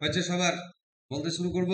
হয়েছে সবার? বলতে শুরু করব।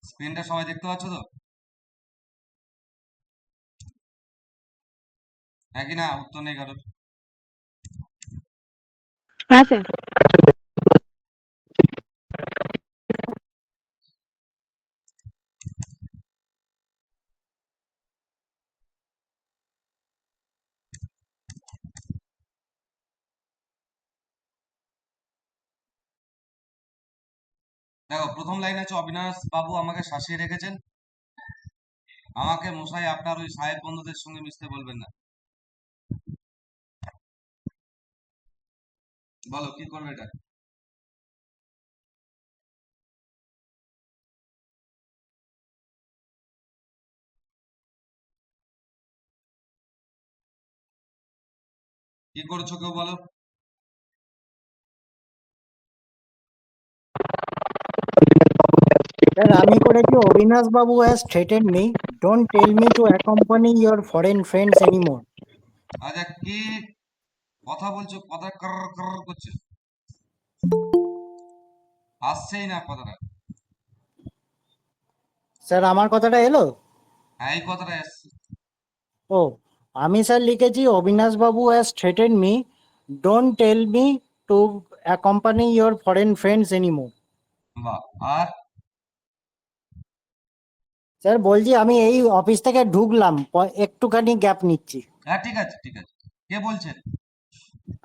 স্ক্রিনটা সবাই দেখতে পাচ্ছ তো? হ্যাঁ কি না? উত্তর নেই কারোর। হ্যাঁ স্যার। দেখো, প্রথম লাইন আছে, অবিনাশ বাবু আমাকে শাসিয়ে রেখেছেন। আমাকে মশাই আপনার ওই সাহেব বন্ধুদের সঙ্গে মিশতে বলবেন না। বলো কি করবে এটা? কি করছো কেউ বলো? Sir, আমি করেছি অবিনাশ বাবু has threatened me. Don't tell me to accompany your foreign friends anymore. আচ্ছা, কি কথা বলছো? কথা কর কর করছে, আসছেই না কথাটা। স্যার আমার কথাটা এলো? হ্যাঁ, এই কথাটা আসছে। ও, আমি স্যার লিখেছি অবিনাশ বাবু has threatened me. Don't tell me to accompany your foreign friends anymore. বাহ। আর স্যার বলছি আমি এই অফিস থেকে ঢুকলাম, একটুখানি গ্যাপ নিচ্ছি। হ্যাঁ, ঠিক আছে ঠিক আছে। কে বলছেন?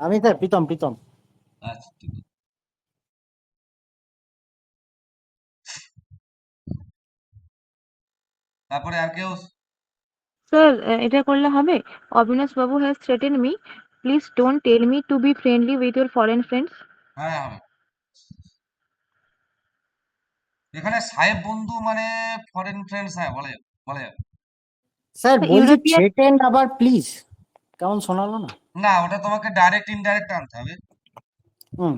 আমি স্যার প্রীতম প্রীতম। আচ্ছা, ঠিক আছে। তারপরে আর কেউ? স্যার এটা করলে হবে? Abinash babu has threaten me, please don't tell me to be friendly with your foreign friends. হ্যাঁ, হবে। এখানে সাহেব বন্ধু মানে ফরেন ফ্রেন্ডস, হ্যাঁ বলে বলে যাবে। স্যার বলছি ইউরোপিয়ান। threatened আবার প্লিজ, কেমন শোনালো না? না, ওটা তোমাকে ডাইরেক্ট ইনডাইরেক্ট আনতে হবে। হুম।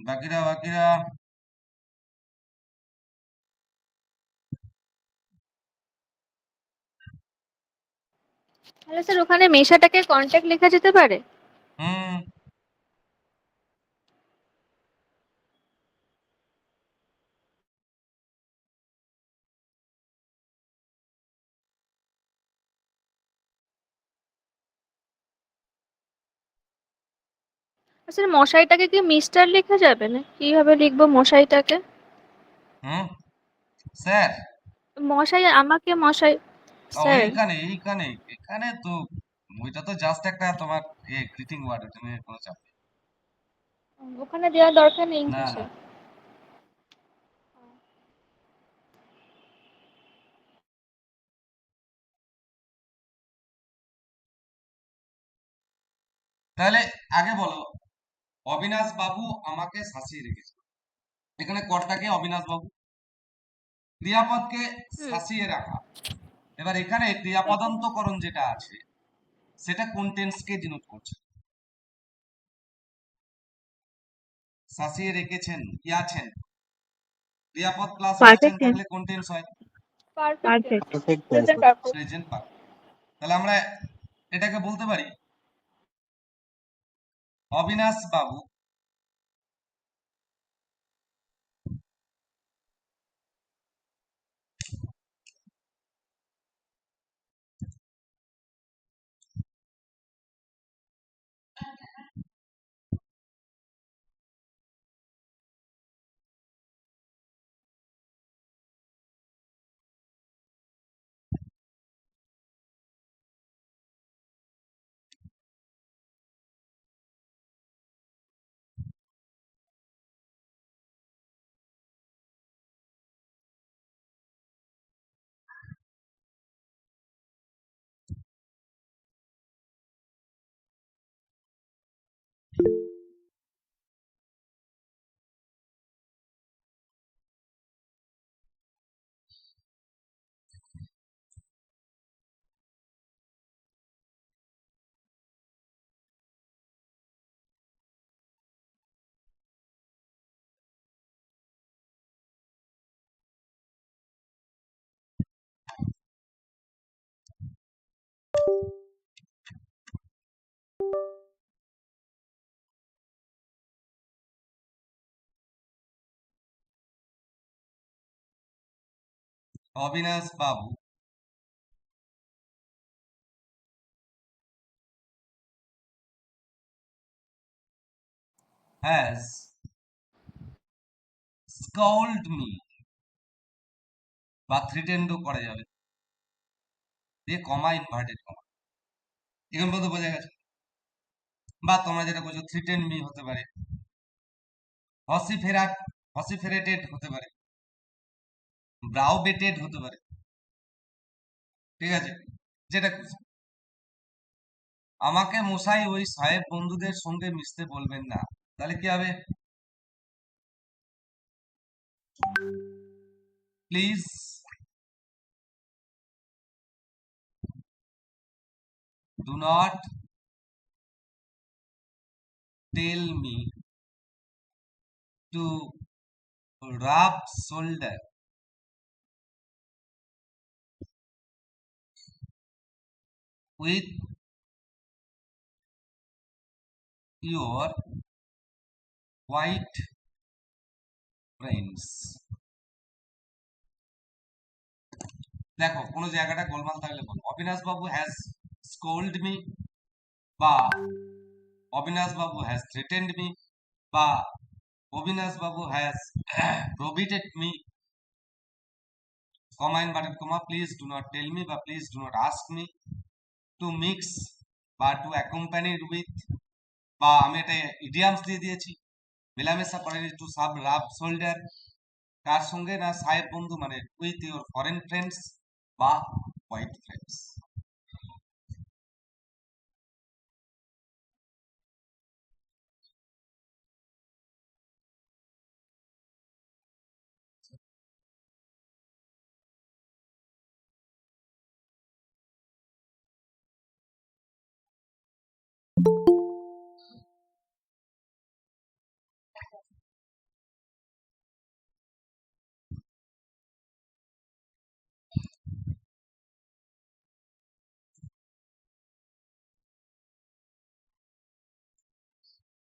বাকিরা বাকিরা। তাহলে স্যার ওখানে মেশাটাকে কন্ট্যাক্ট লেখা যেতে পারে? হুম। স্যার মশাইটাকে কি মিস্টার লেখা যাবে না? কিভাবে লিখবো মশাইটাকে? হুম। স্যার। মশাই আমাকে মশাই। ও, স্যার। এইখানে এইখানে এখানে তো ওইটা তো জাস্ট একটা তোমার গ্রিটিং ওয়ার্ড, এটা নিয়ে কোনো চাপ নেই। ওখানে দেওয়ার দরকার নেই না ইংলিশে। না, তাহলে আগে বলো, অবিনাশ বাবু আমাকে শাসিয়ে রেখেছে। এখানে কর্তাকে অবিনাশ বাবু, ক্রিয়াপদকে হুম। শাসিয়ে রাখা। এবার এখানে ক্রিয়াপদান্তকরণ যেটা আছে সেটা কোন টেন্সকে ডিনোট করছে? শাসিয়ে রেখেছেন, ইয়াছেন, ক্রিয়াপদ প্লাস ইয়াছেন পারফেক্ট টেন্স। থাকলে কোন টেন্স হয়? Perfect. Perfect tense. Present perfect. Present perfect. তাহলে আমরা এটাকে বলতে পারি অবিনাশ বাবু Abinash babu has scold me, বা থ্রিটেন্ডও করা যাবে, দিয়ে কমা, ইনভার্টেড কমা, এখান পর্যন্ত বোঝা গেছে। বা তোমরা যেটা বলছো থ্রিটেন মি হতে পারে, হসিফেরাট, হসিফেরেটেড হতে পারে, ব্রাউ বেটেড হতে পারে, ঠিক আছে, যেটা খুশি। আমাকে মশাই ওই সাহেব বন্ধুদের সঙ্গে মিশতে বলবেন না, তাহলে কি হবে? Please do not tell me to rub shoulder with your white friends. দেখো কোনো জায়গাটা গোলমাল থাকলে বলো, Abinash babu has scold me, বা Abinash babu has threatened me, বা Abinash babu has prohibited me, comma inverted comma, please do not tell me বা please do not ask me to mix বা to accompany with, বা আমি এটা ইডিয়ামস দিয়ে দিয়েছি, মেলামেশা করেনি, টু সাব রাব শোল্ডার, কার সঙ্গে না সাহেব বন্ধু মানে উইথ ইউর ফরেন ফ্রেন্ডস বা হোয়াইট ফ্রেন্ডস।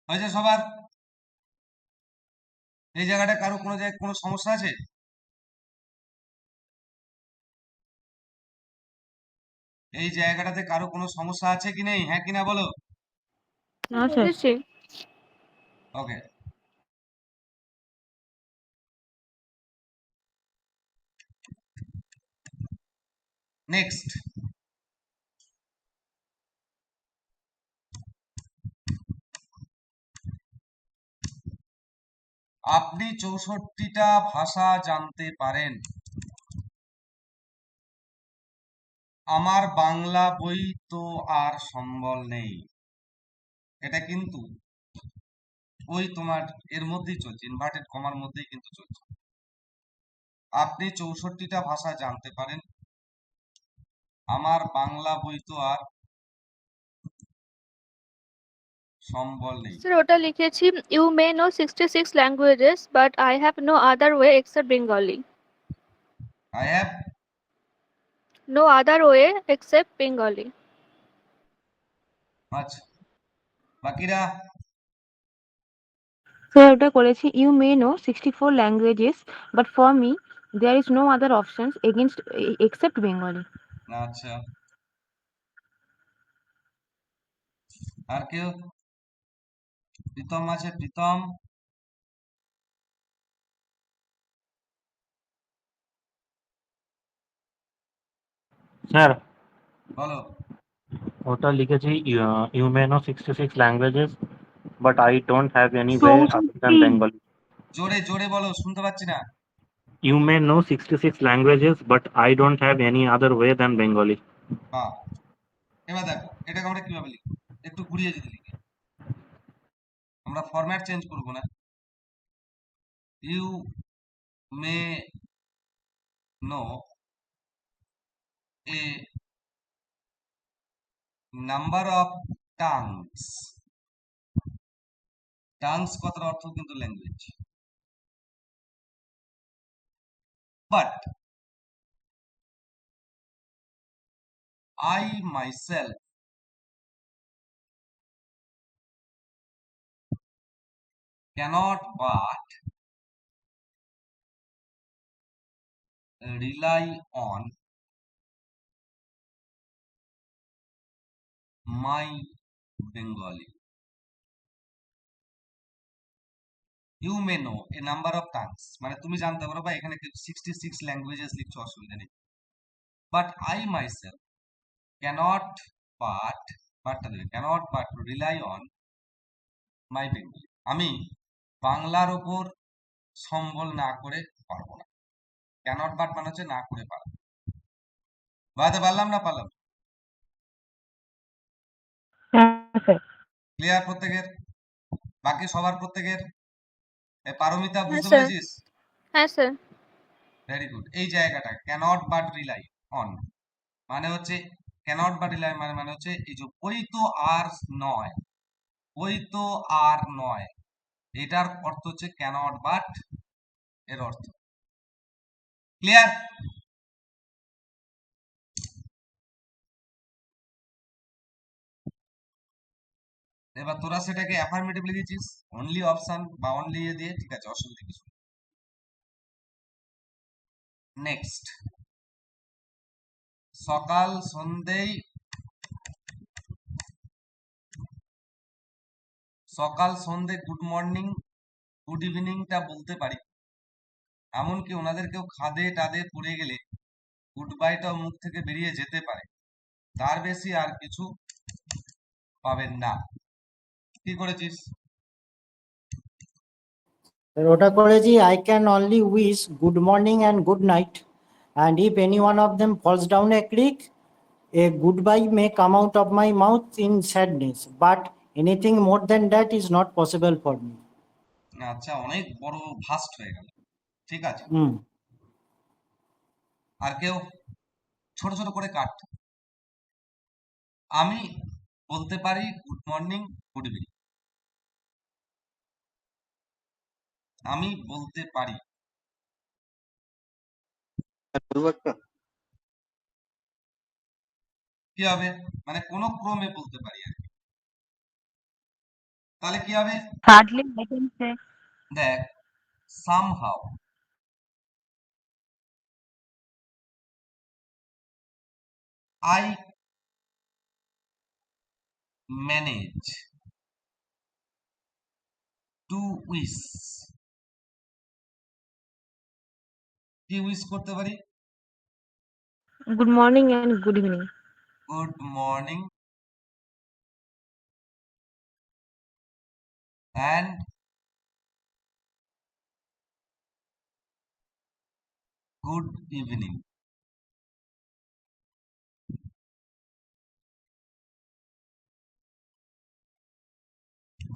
হয়েছে সবার? এই জায়গাটা কারো কোনো জায়গায় কোনো সমস্যা আছে? এই জায়গাটাতে কারো কোনো সমস্যা আছে কি নেই, হ্যাঁ কি না বলো? না স্যার। বুঝেছি। ওকে, নেক্সট। আপনি 64টা ভাষা জানতে পারেন। আমার বাংলা বই তো আর সম্বল নেই। এটা কিন্তু ওই তোমার এর মধ্যেই চলছে, ইনভার্টেড কমার মধ্যেই কিন্তু চলছে। আপনি 64টা ভাষা জানতে পারেন, আমার বাংলা বই তো আর সম্বল নেই। স্যার ওটা লিখেছি you may know 66 languages but I have no other way except Bengali. I have no other way except Bengali. আচ্ছা, বাকিরা স্যার ওটা করেছি you may know 64 languages but for me there is no other options against except Bengali. আচ্ছা, আর কেউ? প্রীতম আছে, Pritam. Sir বলো। ওটা লিখেছি you may know 66 languages but I don't have any way other than 64 Bengali. জোরে জোরে বলো, শুনতে পাচ্ছি না। You may know 66 languages but I don't have any other way than Bengali. বাহ, এবার দেখো এটাকে আমরা কিভাবে লিখবো, একটু ঘুরিয়ে যদি লিখি। আমরা ফরম্যাট চেঞ্জ করবো না। You may know a number of tongues. Tongues কথার অর্থ কিন্তু language. But I myself cannot but rely on my Bengali. You may know a number of tongues, মানে তুমি জানতে পারো বা এখানে 66 ল্যাঙ্গুয়েজেস লিখছো, অসুবিধা নেই। But I myself cannot but cannot but rely on my Bengali. আমি বাংলার ওপর সম্বল না করে পারবো না। ক্যানট বাট মানে হচ্ছে না করে পারবো। বুঝতে পারলাম না পারলাম? হ্যাঁ স্যার। ক্লিয়ার প্রত্যেকের? বাকি সবার প্রত্যেকের? পারমিতা হ্যাঁ বুঝতে স্যার। পেরেছিস? হ্যাঁ স্যার। Very good. এই জায়গাটা ক্যানট বাট রিলাই অন মানে হচ্ছে, ক্যানট বাট রিলাই মানে হচ্ছে এই যে ওই তো আর নয়, ওই তো আর নয়, এটার অর্থ হচ্ছে ক্যানট বাট, এর অর্থ ক্লিয়ার? এবার তোরা সেটাকে অ্যাফার্মেটিভ লিখেছিস অনলি অপশন বা অনলি এ দিয়ে, ঠিক আছে, অসুবিধা কিছু। নেক্সট, সকাল সন্ধেই, সকাল সন্ধে গুড মর্নিং গুড ইভিনিংটা বলতে পারি, এমনকি ওনাদেরকেও খাদে টাদে পড়ে গেলে গুড বাইটাও মুখ থেকে বেরিয়ে যেতে পারে, তার বেশি আর কিছু পাবেন না। কি করেছিস? ওটা করেছি I can only wish good morning and good night, and if any one of them falls down a creek, a goodbye may come out of my mouth in sadness, but anything more than that is not possible for me. আচ্ছা, অনেক বড় vast হয়ে গেল, ঠিক আছে। Hmm. আর কেউ? ছোট ছোট করে কাট। আমি বলতে পারি গুড মর্নিং গুড ইভিনিং, আমি বলতে পারি। কি হবে? মানে কোন ক্রমে বলতে পারি আর কি। তাহলে কি হবে? Hardly I can say. দেখ, somehow, I manage to wish। কি উইশ করতে পারি? Good morning and good evening. Good morning and good evening.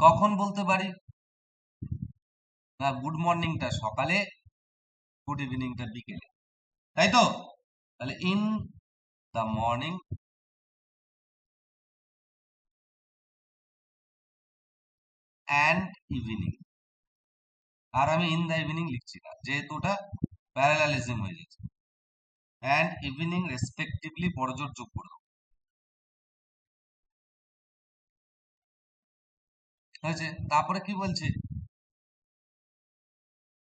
কখন বলতে পারি? না, গুড মর্নিংটা সকালে, গুড ইভিনিংটা বিকেলে, তাই তো? তাহলে in the morning and evening. আর আমি ইন দ্য ইভিনিং লিখছি না, যেহেতু ওটা প্যারালালিজম হয়ে যাচ্ছে। অ্যান্ড ইভিনিং রেসপেক্টিভলি বড়জোর যোগ করে দেবো। হয়েছে? তারপরে কি বলছে?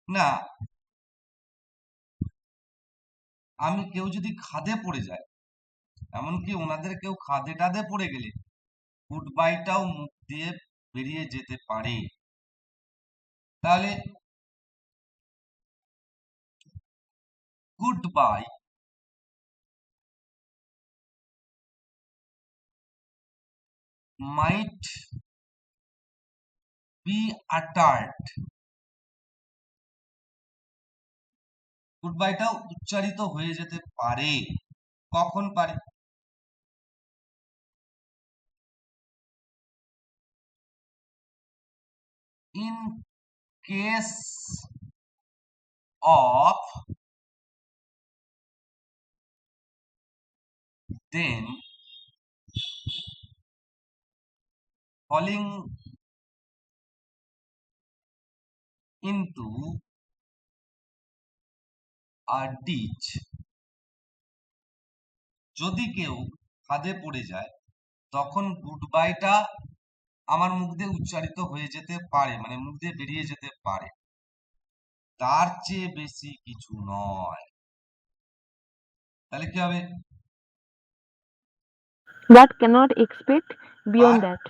না, আমি কেউ যদি খাদে পড়ে যায়, এমনকি ওনাদের কেউ খাদে টাদে পড়ে গেলে গুড বাইটাও মুখ দিয়ে বেরিয়ে যেতে পারে। তাহলে goodbye might be uttered, good বাইটাও উচ্চারিত হয়ে যেতে পারে। কখন পারে? in case of them falling into a ditch, যদি কেউ খাদে পড়ে যায় তখন গুড বাইটা আমার মুখ দিয়ে উচ্চারিত হয়ে যেতে পারে, মানে মুখ দিয়ে বেরিয়ে যেতে পারে, তার চেয়ে বেশি কিছু নয়। তাহলে কি হবে? But cannot expect beyond But, that.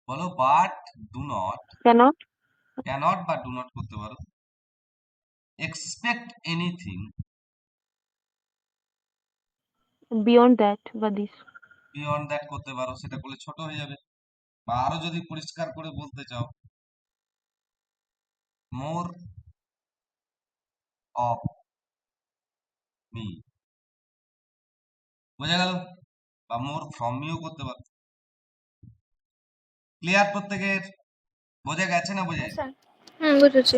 বলো but do not, Cannot cannot বা ডু নট করতে পারো। এক্সপেক্ট এনিথিং beyond that বা this. বিয়ন্ড দ্যাট করতে পারো, সেটা করলে ছোট হয়ে যাবে। বা আরো যদি পরিষ্কার করে বলতে চাও, মোর অফ মি, বোঝা গেল? বা মোর ফ্রম মিও করতে পারো। ক্লিয়ার প্রত্যেকের? বোঝা গেছে না বোঝা হ্যাঁ যায়? স্যার, বুঝেছি।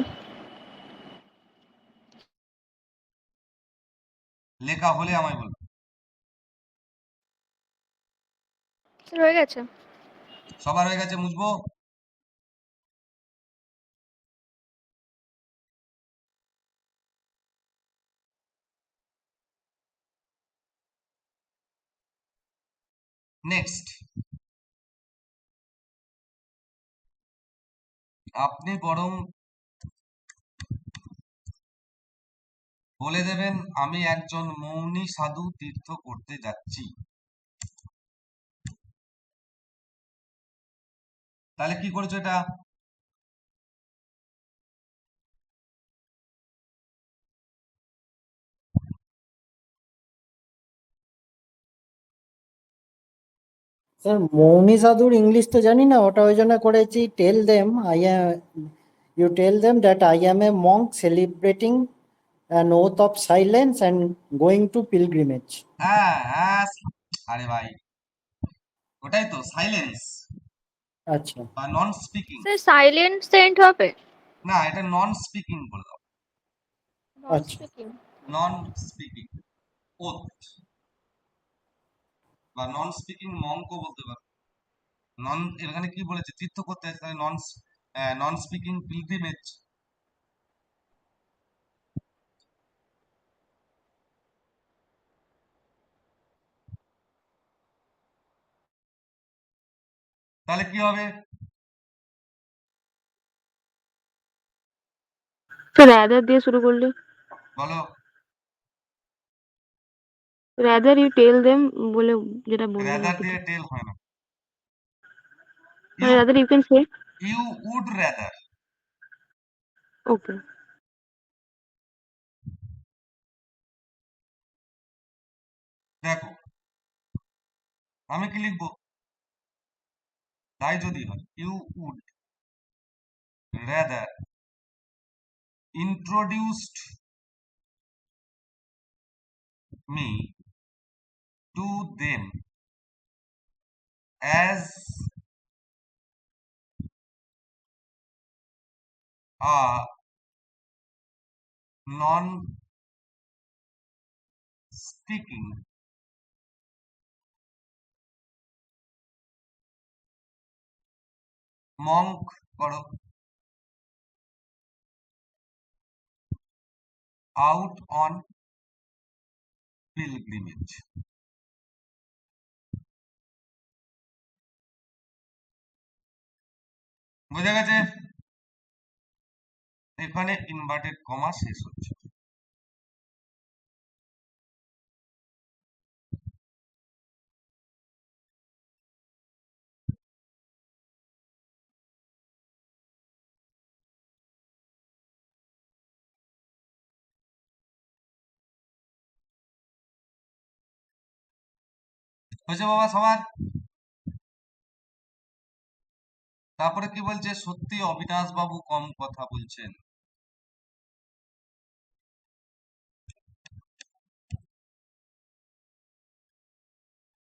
লেখা হলে আমায় বলবে। স্যার হয়ে গেছে। সবার হয়ে গেছে? মুছবো? নেক্সট, আপনি বরং বলে দেবেন আমি একজন মৌনী সাধু তীর্থ করতে যাচ্ছি। তাহলে কি করেছো এটা? স্যার মৌনী সাধুর ইংলিশ তো জানি না, ওটা ওই জন্য করেছি tell them you tell them that I am a monk celebrating an oath of silence and going to pilgrimage. হ্যাঁ হ্যাঁ, আরে ভাই, ওটাই তো সাইলেন্স আচ্ছা বা নন স্পিকিং। স্যার সাইলেন্ট সেন্ট হবে? না, এটা নন স্পিকিং বলে দাও। নট আচ্ছা স্পিকিং। নন স্পিকিং ওথ বা নন স্পিকিং মঙ্কও বলতে পারো। নন, এখানে কি বলেছে? তীর্থ করতে আছে, তাহলে নন স্পিকিং পিলগ্রিমেজ। তাহলে কি হবে? তো rather দিয়ে শুরু করলে, বলো। rather you tell them বলে যেটা বললেন রাদার আর কি। দিয়ে টেল হয় না। মানে rather you can say you would rather. okay. দেখো, আমি কি লিখবো? তাই যদি হয়, you would rather introduced me to them as a non-speaking monk করো out on pilgrimage. বোঝা গেছে? এখানে ইনভার্টেড কমা শেষ হচ্ছে। হয়েছে বাবা সবার? তারপরে কি বলছে? সত্যি অবিনাশ বাবু কম কথা বলছেন।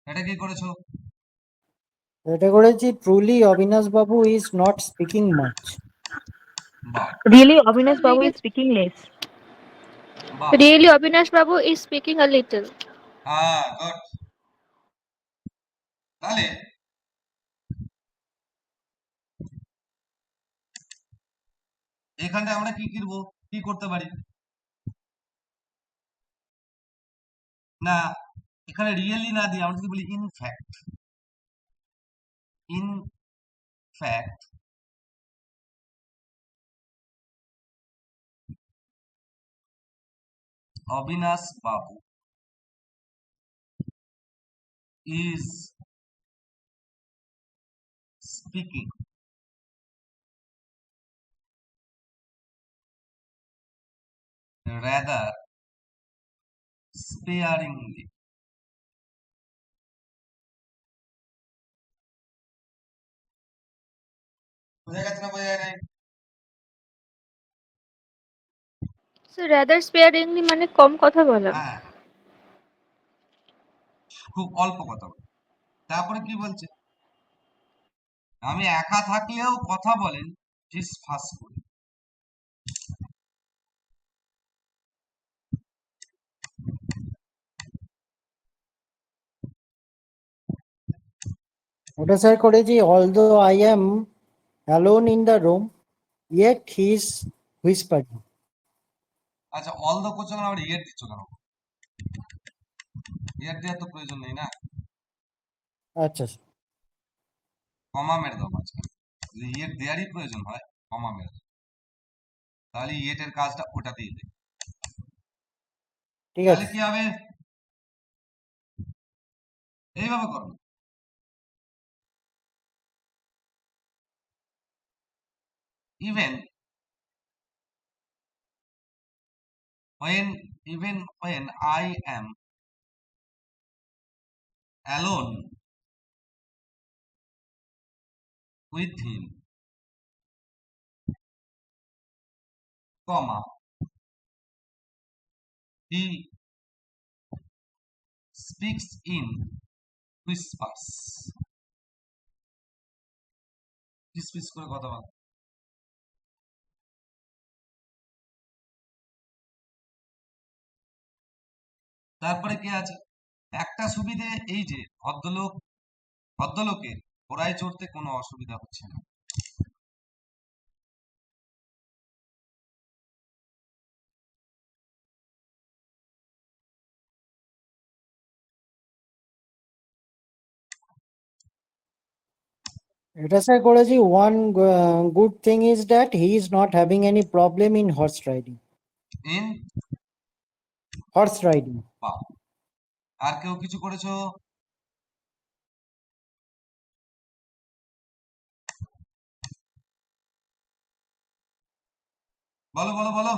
এটা কি করেছো? এটা করেছি truly Abinash Babu is not speaking much. বাহ Really, Avinash Babu is speaking less. বাহ, Really, Avinash Babu is speaking a little. হ্যাঁ গুড। তাহলে এখানটা আমরা কি করবো, কি করতে পারি? না, এখানে রিয়েলি না দিয়ে আমরা যদি বলি in fact, in fact Abinash Babu is speaking rather sparingly. বোঝা গেছে না বোঝা যায় নাই? So rather sparingly মানে কম কথা বলা। হ্যাঁ, খুব অল্প কথা বলে। তারপরে কি বলছে? আমি একা থাকলেও কথা বলেন ফিসফাস করে। ওটা স্যার করেছি although I am alone in the room yet he is whispering. আচ্ছা, অল দা করছো কেন, আবার ইয়ের দিচ্ছ কেন? ইয়ের দেওয়ার তো প্রয়োজন নেই না, আচ্ছা স্যার। কমা মেরে দাও মাঝখানে। যদি ইয়ের দেওয়ারই প্রয়োজন হয় কমা মেরে দাও, তাহলে ইয়েটের কাজটা ওটাতেই দেবে। ঠিক তাহলে আছে। কি হবে? এইভাবে করো। Even when I am alone with him, comma, he speaks in whispers. ফিসফিস করে কথা বল। তারপরে কি আছে? একটা সুবিধে এই যে ভদ্রলোকের ঘোড়ায় চড়তে কোনো অসুবিধা হচ্ছে না। এটা স্যার করেছি one good thing is that he is not having any problem in horse riding. In horse riding. বা, আর কেউ কিছু করেছো? বলো বলো বলো।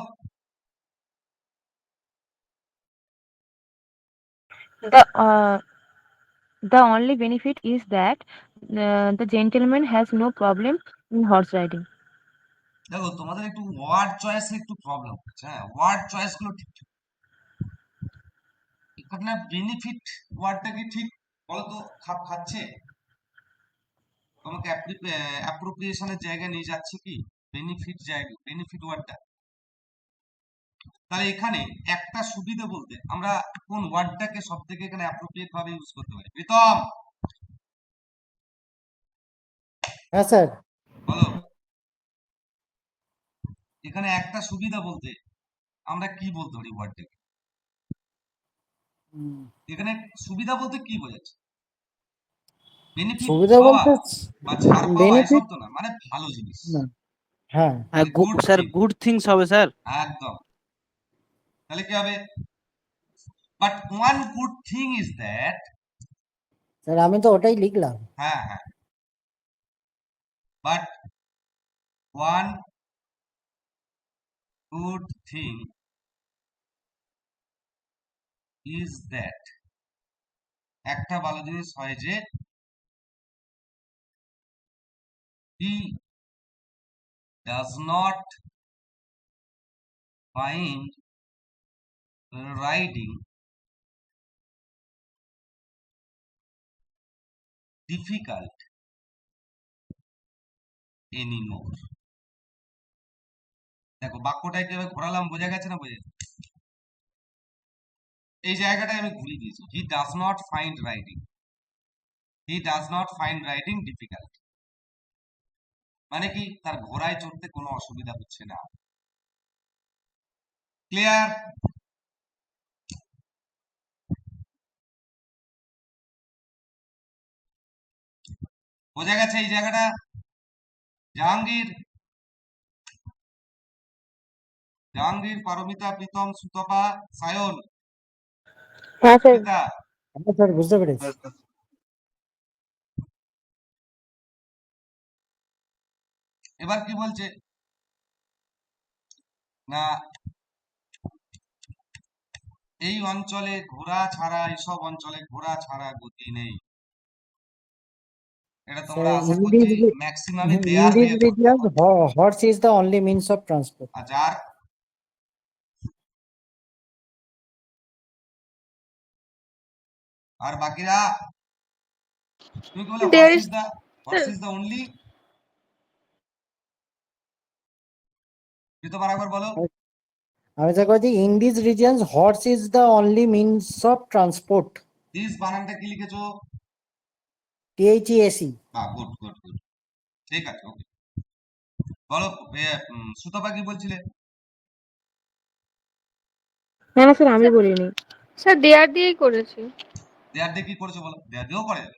The only benefit is that the gentleman has no problem in horse riding. দেখো তোমাদের একটু ওয়ার্ড চয়েসে একটু প্রবলেম হচ্ছে। হ্যাঁ, ওয়ার্ড চয়েস গুলো ঠিক আপনার বেনিফিট ওয়ার্ডটা কি ঠিক বলো তো, খাপ খাচ্ছে? তোমাকে অ্যাপ্রোপ্রিয়েশনের জায়গায় নিয়ে যাচ্ছে কি বেনিফিট জায়গা, বেনিফিট ওয়ার্ডটা? তাহলে এখানে একটা সুবিধা বলতে আমরা কোন ওয়ার্ডটাকে সব থেকে এখানে অ্যাপ্রোপ্রিয়েট ভাবে ইউজ করতে পারি? প্রীতম হ্যাঁ স্যার। বলো, এখানে একটা সুবিধা বলতে আমরা কি বলতে পারি ওয়ার্ডটাকে? এখানে সুবিধা বলতে কি বোঝাচ্ছে? বেনিফিট সুবিধা পাওয়া বলতে বা ছাড় পাওয়া এসব বেনিফিট। তো না, মানে ভালো জিনিস, হ্যাঁ মানে good sir thing. Good things হবে স্যার। একদম। তাহলে কি হবে? But one good thing is that, sir আমি তো ওটাই লিখলাম। হ্যাঁ হ্যাঁ, but one good thing is that, একটা ভালো জিনিস হয় যে he does not find writing difficult anymore. দেখো বাক্যটাকে কিভাবে ঘোরালাম, বোঝা গেছে না? বোঝা গেছে? এই জায়গাটায় আমি ঘুরিয়ে দিয়েছি, he does not find writing, he does not find writing difficult, মানে কি তার ঘোড়ায় চড়তে কোনো অসুবিধা হচ্ছে না। ক্লিয়ার? বোঝা গেছে এই জায়গাটা? জাহাঙ্গীর, জাহাঙ্গীর, পারমিতা, প্রীতম, সুতপা, সায়ন, হ্যাঁ স্যার। সুস্মিতা, হ্যাঁ স্যার বুঝতে পেরেছি। এবার কি বলছে না, এই অঞ্চলে ঘোড়া ছাড়া, এইসব অঞ্চলে ঘোড়া ছাড়া গতি নেই। এটা তোমরা স্যার আশা in করছি this ম্যাক্সিমামই in দেয়ার this দিয়ে পড়তে region পারো। horse is the only means of transport. আর যার আর বাকিরা, তুমি কি বলে There horse is is the, horse is the only? Pritam আরেকবার বলো। আমি স্যার বলছি in these regions horse is the only means of transport. This বানানটা কি লিখেছো? THESE. গুড গুড গুড, ঠিক আছে, ওকে। বলো সুতপা কি বলছিলে? না না স্যার আমি বলিনি। স্যার দেয়ার দিয়েই করেছি। দেয়ার দিয়ে কি করেছো বলো? দেয়ার দিয়েও করে যাবে।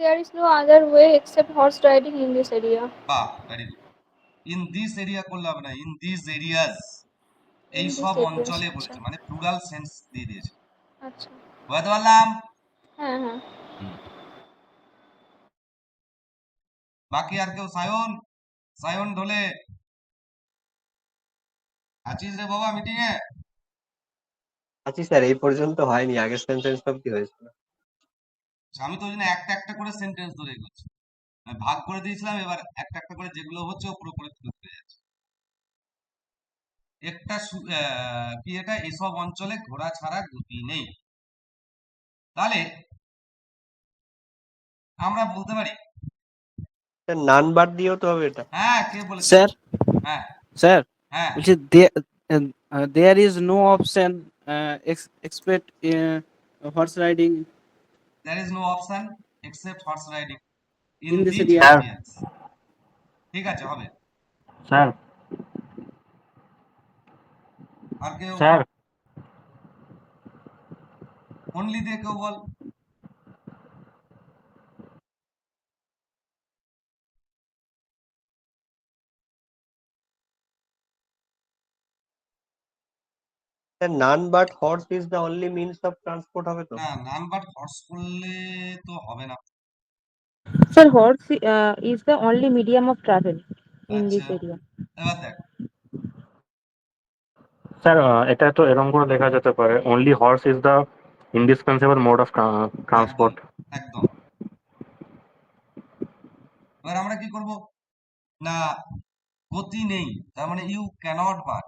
There is no other way except horse riding in this area. বাহ, very good. In this area করলে হবে না, ইন দিস এরিয়াস, এই In this সব areas, অঞ্চলে আচ্ছা বলেছে, মানে প্লুরাল সেন্স দিয়ে দিয়েছে। আচ্ছা। বুঝতে পারলাম? হ্যাঁ হ্যাঁ। বাকি আর কেউ? সায়ন, সায়ন ঢোলে আছিস রে বাবা মিটিং এ? আচ্ছা স্যার, এই পর্যন্ত হয়নি, আগের সেন্টেন্স অব্দি হয়েছিল। আমি তো ওই জন্য একটা একটা করে সেন্টেন্স ধরে এগোচ্ছি, আমি ভাগ করে দিয়েছিলাম, এবার একটা একটা করে যেগুলো হচ্ছে ও পুরোপুরি তুলে যাচ্ছে। একটা কি এটা, এসব অঞ্চলে ঘোড়া ছাড়া গতি নেই। তাহলে আমরা বলতে পারি, স্যার নান বাদ দিয়েও তো হবে এটা। হ্যাঁ কে বলেছে? স্যার হ্যাঁ স্যার হ্যাঁ, বলছি there is no option expect horse riding there is no option except horse riding in in this these area. areas. ঠিক আছে, হবে। স্যার আর কেউ? স্যার অনলি দিয়ে কেউ বল। Sir none but horse is the only means of transport হবে তো? না, নান বাট হর্স করলে তো হবে না। Sir horse is the only medium of travel in this আচ্ছা, area. এবার দেখ, স্যার এটা তো এরকম করে লেখা যেতে পারে, only horse is the indispensable mode of transport. একদম। এবার আমরা কি করব না, গতি নেই, তার মানে ইউ ক্যানট বাট,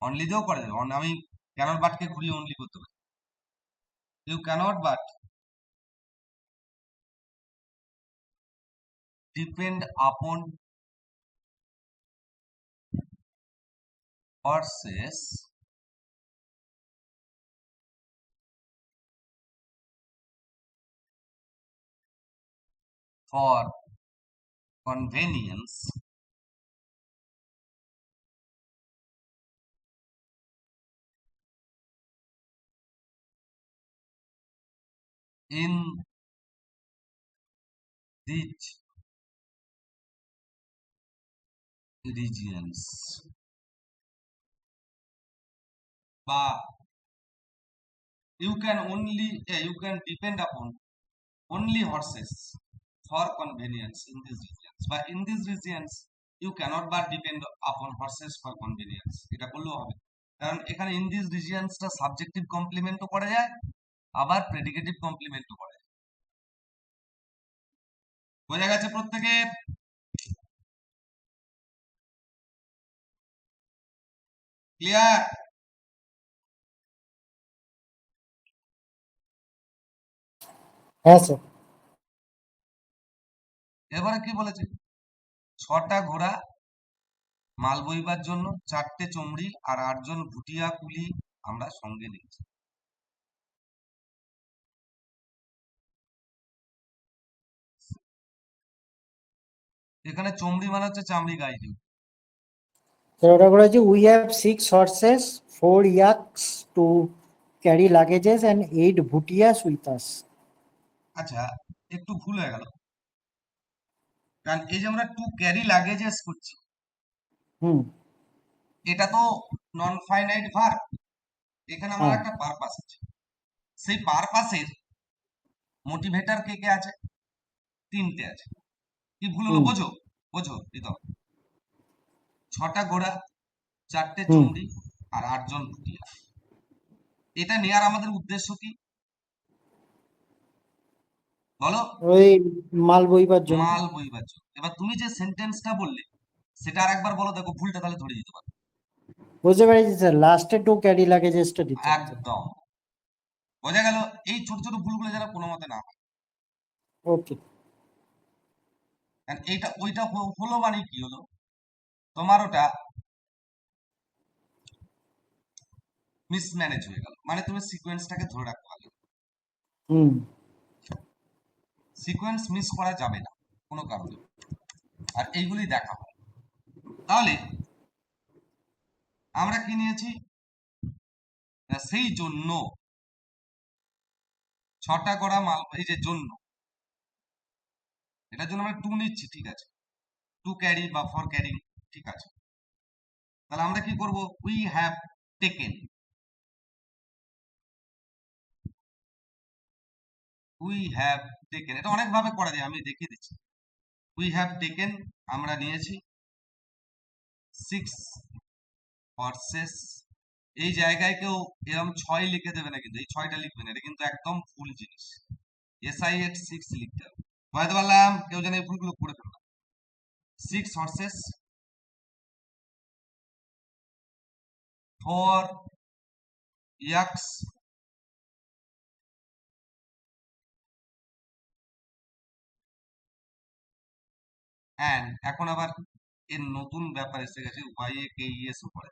অনলি দিয়েও করা যাবে। আমি ক্যানট বাটকে ঘুরিয়ে অনলি করতে পারি। You cannot but depend upon horses for convenience in these regions, বা you can depend upon only horses for convenience in these regions, বা in these regions you cannot but depend upon horses for convenience, এটা বললেও হবে, কারণ এখানে in these regions টা subjective কমপ্লিমেন্টও করা যায়, আবার প্রেডিকেটিভ কমপ্লিমেন্টও করা যায়। বোঝা গেছে প্রত্যেকে? ক্লিয়ার? হ্যাঁ স্যার। এবারে কি বলেছে? 6টা ঘোড়া মাল বইবার জন্য, 4টে চমড়ি আর 8জন ভুটিয়া কুলি আমরা সঙ্গে নিয়েছি। এখানে চমড়ি মানে হচ্ছে চামড়ি গাই। তো ওটা করেছি we have 6 horses, 4 yaks to carry luggages and 8 bhutias with us. আচ্ছা, একটু ভুল হয়ে গেল, কারণ এই যে আমরা টু ক্যারি লাগেজেস করছি, হুম। এটা তো নন ফাইনাইট ভার্ব, এখানে আমার হ্যাঁ। একটা পারপাস আছে, সেই পারপাসের মোটিভেটর কে কে আছে? 3টে আছে। কি ভুল হলো? হুম। বোঝো বোঝো প্রীতম, 6টা ঘোড়া, 4টে হুম। চমড়ি আর 8জন ভুটিয়া, এটা নেয়ার আমাদের উদ্দেশ্য কি বলো? ওই মাল বইবার জন্য। মাল বইবার জন্য। এবার তুমি যে সেন্টেন্সটা বললে সেটা আর একবার বলো, দেখো ভুলটা তাহলে ধরে দিতে পারো। বুঝতে পেরেছি স্যার, লাস্টে 2 ক্যারি লাগেজেসটা দিতে হবে। একদম বোঝা গেল। এই ছোট ছোট ভুলগুলো যেন কোনো মতে না হয়। ওকে। কারণ এইটা ওইটা হলো মানে কি হলো, তোমার ওটা মিসম্যানেজ হয়ে গেল, মানে তুমি সিকোয়েন্সটাকে ধরে রাখতে পারলে। হুম। সিকোয়েন্স মিস করা যাবে না কোনো কারণে, আর এইগুলি দেখা হয়। তাহলে আমরা কি নিয়েছি? না, সেই জন্য 6টা করা মাল, এই যে জন্য, এটার জন্য আমরা টু নিচ্ছি, ঠিক আছে, টু ক্যারি বা ফর ক্যারিং, ঠিক আছে। তাহলে আমরা কি করব? We have taken, we have taken, এটা অনেক ভাবে করা যায়, আমি দেখিয়ে দিচ্ছি। উই হ্যাভ টেকেন, আমরা নিয়েছি 6 horses। এই জায়গায় কেউ এরকম 6 লিখে দেবে না, কিন্তু এই 6টা লিখবে না, এটা কিন্তু একদম ভুল জিনিস। SIX 6 লিখতে হবে। বুঝতে পারলাম? কেউ যেন এই ভুলগুলো করে ফেলো না। 6 horses for yaks and, এখন আবার এর নতুন ব্যাপার এসে গেছে, YAKES উপরে,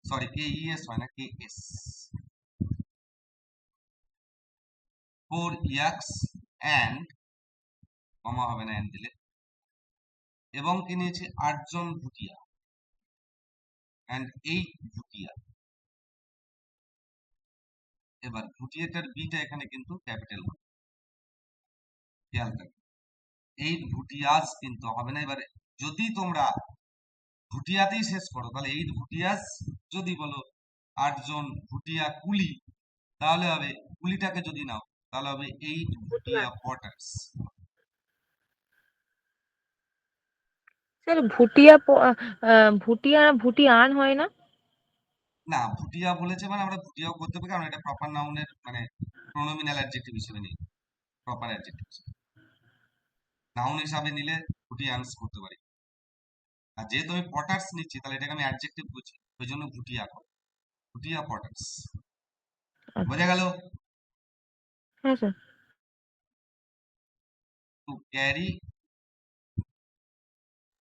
সরি KES হয় না, KS, for yaks and, কমা হবে না এন্ড দিলে, এবং কি নিয়েছে? 8জন ভুটিয়া and 8 ভুটিয়া। এবার ভুটিয়াটার বিটা এখানে কিন্তু ক্যাপিটাল হবে, খেয়াল রাখবে। 8 ভুটিয়াস কিন্তু হবে না। এবারে যদি তোমরা ভুটিয়াতেই শেষ করো তাহলে 8 ভুটিয়াস, যদি বলো 8জন ভুটিয়া কুলি, তাহলে হবে, কুলিটাকে যদি নাও তাহলে হবে 8 ভুটিয়া পটার্স। স্যার ভুটিয়ান হয় না? না, ভুটিয়া বলেছে মানে আমরা ভুটিয়াও করতে পারি, কারণ এটা প্রপার নাউনের মানে প্রোনোমিনাল অ্যাডজেক্টিভ হিসেবে নিই, প্রপার অ্যাডজেক্টিভ নাউন হিসাবে নিলে ভুটিয়ানস করতে পারি। আর যেহেতু আমি পটার্স নিচ্ছি তাহলে এটাকে আমি অ্যাডজেক্টিভ বুঝি, ওই জন্য ভুটিয়া করি। দুটি apparatus আচ্ছা। বোঝা গেল? হ্যাঁ sir. to carry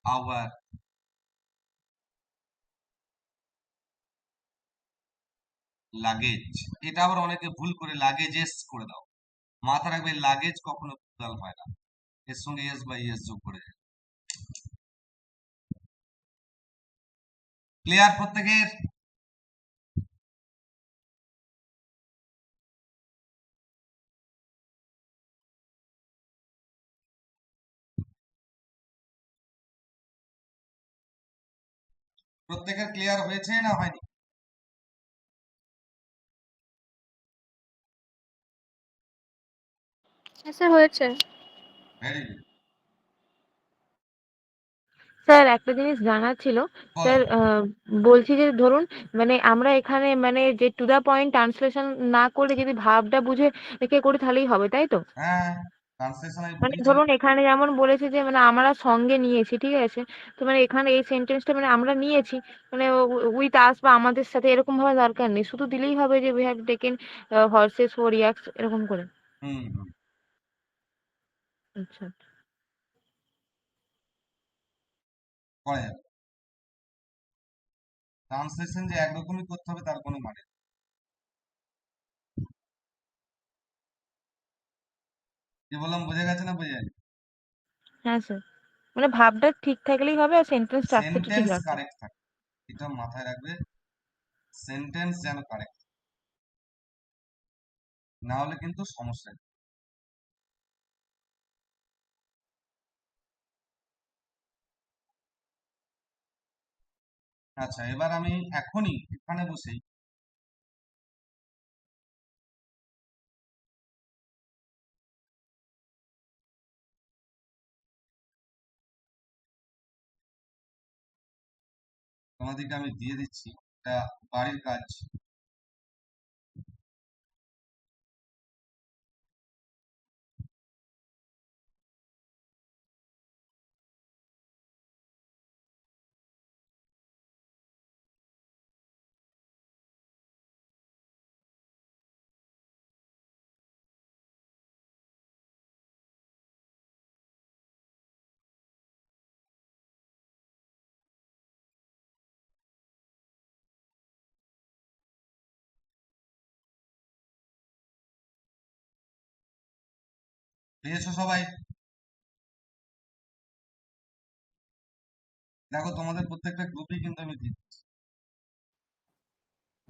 our luggage, এটা আবার অনেকে ভুল করে লাগেজেস করে দাও, মাথা রাখবে লাগেজ কখনো প্লুরাল হয় না, এর সঙ্গে এস বা ইএস যোগ করে যায়। ক্লিয়ার প্রত্যেকের? প্রত্যেকের ক্লিয়ার হয়েছে না হয়নি? হ্যাঁ স্যার, হয়েছে। Very good. স্যার একটা জিনিস জানার ছিল স্যার, বলছি যে ধরুন মানে আমরা এখানে মানে যে টু দা পয়েন্ট ট্রান্সলেশন না করে যদি ভাবটা বুঝে রেখে করি তাহলেই হবে, তাই তো? হ্যাঁ, ট্রান্সলেশন আমি মানে বুঝিয়েছি। ধরুন এখানে যেমন বলেছে যে মানে আমরা সঙ্গে নিয়েছি, ঠিক আছে? তো মানে এখানে এই সেন্টেন্সটা মানে আমরা নিয়েছি মানে উইথ আস বা আমাদের সাথে এরকম ভাবে দরকার নেই, শুধু দিলেই হবে যে we have taken horses for yaks এরকম করে। হুম হুম, আচ্ছা। করা যাবে। ট্রান্সলেশন যে একরকমই করতে হবে তার কোনো মানে নেই। কি বললাম বোঝা গেছে না বোঝা যায়নি? হ্যাঁ স্যার, মানে ভাবটা ঠিক থাকলেই হবে আর সেন্টেন্স স্ট্রাকচারটা ঠিক সেন্টেন্স রাখতে হবে। কারেক্ট থাকে, এটা মাথায় রাখবে, সেন্টেন্স যেন কারেক্ট, না হলে কিন্তু সমস্যা। আচ্ছা, এবার আমি এখনই এখানে বসেই তোমাদেরকে আমি দিয়ে দিচ্ছি এটা বাড়ির কাজ। পেয়েছো সবাই? দেখো তোমাদের প্রত্যেকটা গ্রুপই কিন্তু আমি দিচ্ছি।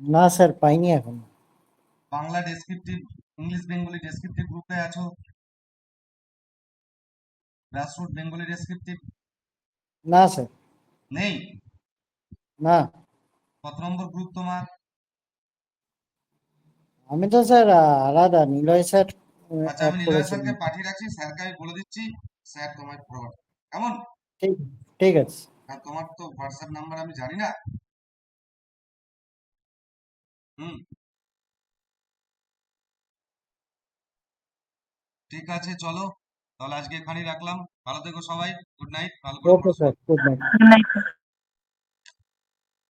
না স্যার, পাইনি এখন। Bangla descriptive, English Bengali descriptive গ্রুপে আছো? গ্রাসরুট বেঙ্গলি ডেসক্রিপটিভ না স্যার, নেই? না। কত নম্বর গ্রুপ তোমার? আমি তো স্যার আলাদা, নিলয় স্যার আচ্ছা, অ্যাড আমি নিলয় করেছিলেন। স্যারকে পাঠিয়ে রাখছি, স্যারকে আমি বলে দিচ্ছি, স্যার তোমায় ফরওয়ার্ড, কেমন? ঠিক, ঠিক আছে। আর তোমার তো হোয়াটসঅ্যাপ নাম্বার আমি জানি না। হুম, ঠিক আছে, চলো তাহলে আজকে এখানেই রাখলাম। ভালো থেকো সবাই, গুড নাইট, ভালো করে ওকে পড়াশোনা স্যার, গুড নাইট।